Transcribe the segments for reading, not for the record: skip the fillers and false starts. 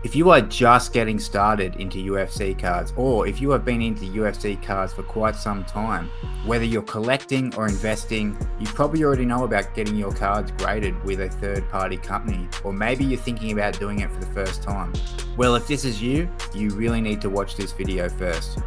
If you are just getting started into UFC cards, or if you have been into UFC cards for quite some time, whether you're collecting or investing, you probably already know about getting your cards graded with a third-party company, or maybe you're thinking about doing it for the first time. Well, if this is you, you really need to watch this video first.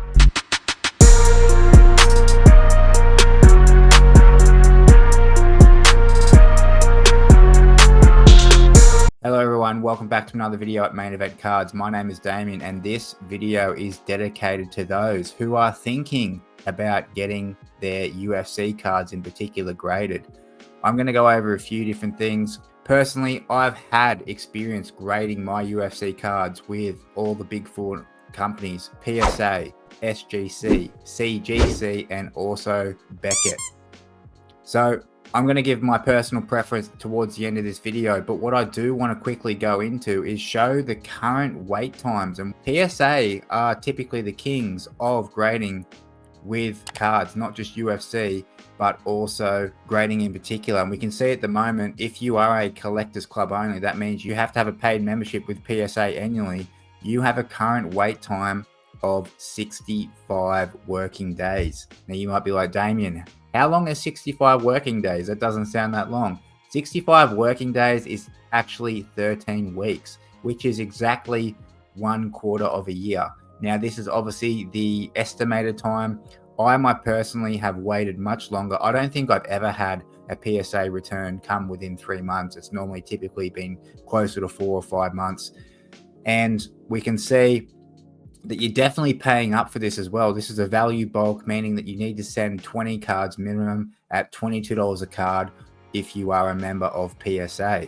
Hello everyone, welcome back to another video at Main Event Cards. My name is Damien and this video is dedicated to those who are thinking about getting their UFC cards in particular graded. I'm going to go over a few different things. Personally, I've had experience grading my UFC cards with all the big four companies, PSA, SGC, CGC, and also Beckett. So I'm going to give my personal preference towards the end of this video, but what I do want to quickly go into is show the current wait times. And PSA are typically the kings of grading with cards, not just UFC, but also grading in particular. And we can see at the moment, if you are a collectors club only, that means you have to have a paid membership with PSA annually. You have a current wait time of 65 working days. Now you might be like, Damien, how long is 65 working days? That doesn't sound that long. 65 working days is actually 13 weeks, which is exactly 1/4 of a year. Now, this is obviously the estimated time. I might personally have waited much longer. I don't think I've ever had a PSA return come within 3 months. It's normally typically been closer to 4 or 5 months. And we can see that you're definitely paying up for this as well. This is a value bulk, meaning that you need to send 20 cards minimum at $22 a card if you are a member of PSA.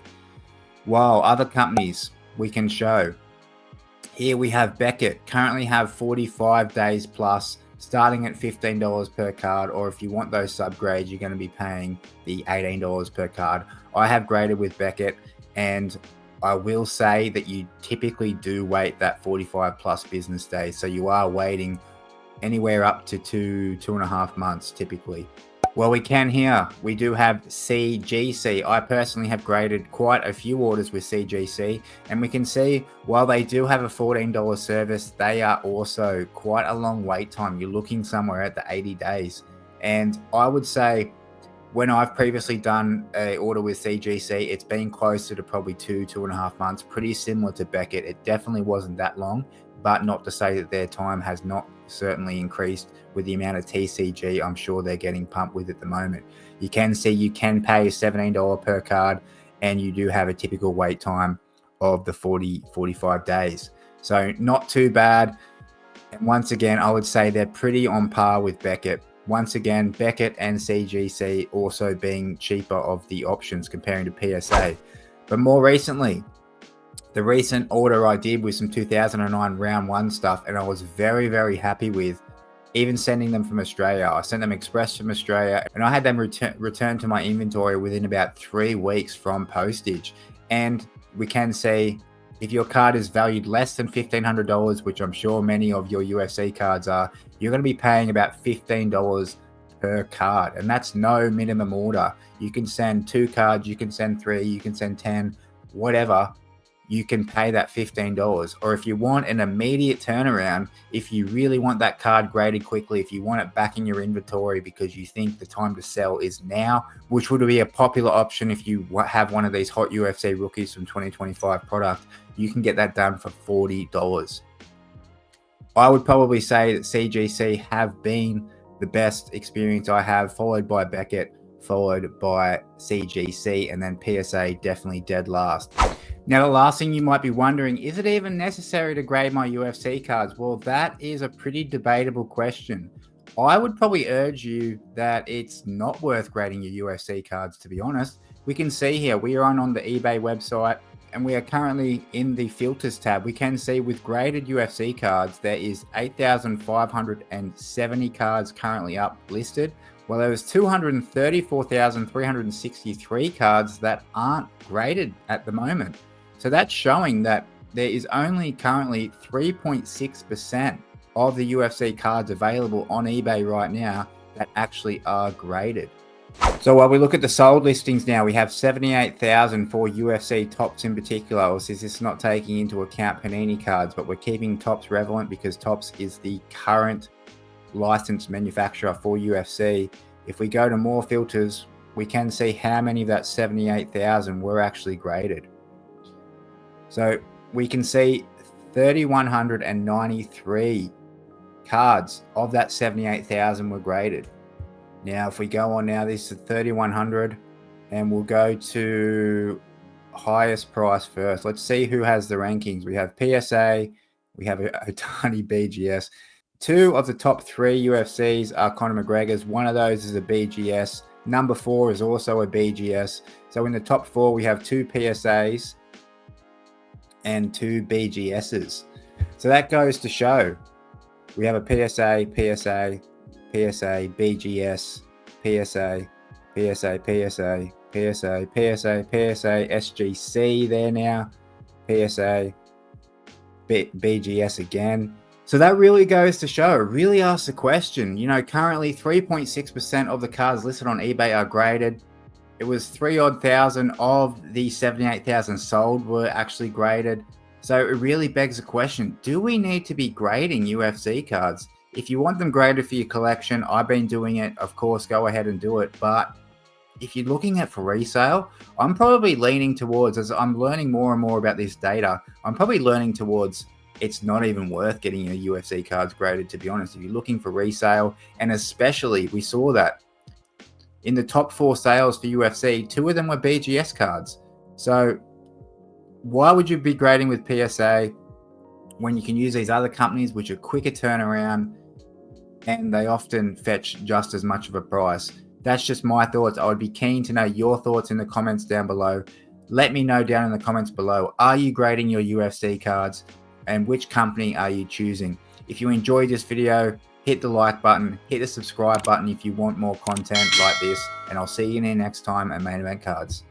While other companies we can show, here we have Beckett, currently have 45 days plus, starting at $15 per card, or if you want those subgrades, you're going to be paying the $18 per card. I have graded with Beckett, and I will say that you typically do wait that 45 plus business days. So you are waiting anywhere up to 2.5 months typically. Well, we can here. We do have CGC. I personally have graded quite a few orders with CGC, and we can see while they do have a $14 service, they are also quite a long wait time. You're looking somewhere at the 80 days. And I would say, when I've previously done an order with CGC, it's been closer to probably 2.5 months, pretty similar to Beckett. It definitely wasn't that long, but not to say that their time has not certainly increased with the amount of TCG I'm sure they're getting pumped with at the moment. You can see you can pay $17 per card, and you do have a typical wait time of the 45 days. So not too bad. And once again, I would say they're pretty on par with Beckett. Once again, Beckett and CGC also being cheaper of the options comparing to PSA. But more recently, the recent order I did with some 2009 round one stuff, and I was very, very happy with, even sending them from Australia. I sent them express from Australia, and I had them return to my inventory within about 3 weeks from postage. And we can see, if your card is valued less than $1,500, which I'm sure many of your UFC cards are, you're going to be paying about $15 per card. And that's no minimum order. You can send 2 cards, you can send 3, you can send 10, whatever. You can pay that $15. Or if you want an immediate turnaround, if you really want that card graded quickly, if you want it back in your inventory because you think the time to sell is now, which would be a popular option if you have one of these hot UFC rookies from 2025 product, you can get that done for $40. I would probably say that CGC have been the best experience I have, followed by Beckett, followed by CGC, and then PSA definitely dead last. Now, the last thing you might be wondering, is it even necessary to grade my UFC cards? Well, that is a pretty debatable question. I would probably urge you that it's not worth grading your UFC cards, to be honest. We can see here, we are on the eBay website, and we are currently in the filters tab. We can see with graded UFC cards, there is 8,570 cards currently up listed. Well, there was 234,363 cards that aren't graded at the moment. So that's showing that there is only currently 3.6% of the UFC cards available on eBay right now that actually are graded. So while we look at the sold listings now, we have 78,000 for UFC Topps in particular. Obviously, this is not taking into account Panini cards, but we're keeping Topps relevant because Topps is the current licensed manufacturer for UFC. If we go to more filters, we can see how many of that 78,000 were actually graded. So we can see 3,193 cards of that 78,000 were graded. Now, if we go on now, this is 3,100, and we'll go to highest price first. Let's see who has the rankings. We have PSA, we have a tiny BGS. 2 of the top 3 UFCs are Conor McGregor's. One of those is a BGS. Number 4 is also a BGS. So in the top 4, we have 2 PSAs and 2 BGSs. So that goes to show we have a PSA, PSA, PSA, BGS, PSA, PSA, PSA, PSA, PSA, PSA, SGC there now, PSA, BGS again. So that really goes to show, really asks the question, you know, currently 3.6% of the cards listed on eBay are graded. It was 3,000 of the 78,000 sold were actually graded. So it really begs the question, do we need to be grading UFC cards? If you want them graded for your collection, I've been doing it. Of course, go ahead and do it. But if you're looking at for resale, I'm probably leaning towards, as I'm learning more and more about this data, I'm probably learning towards it's not even worth getting your UFC cards graded, to be honest. If you're looking for resale, and especially we saw that in the top 4 sales for UFC, 2 of them were BGS cards. So why would you be grading with PSA when you can use these other companies which are quicker turnaround and they often fetch just as much of a price? That's just my thoughts. I would be keen to know your thoughts in the comments down below. Let me know down in the comments below. Are you grading your UFC cards, and which company are you choosing? If you enjoyed this video, hit the like button, hit the subscribe button if you want more content like this, and I'll see you in there next time at Main Event Cards.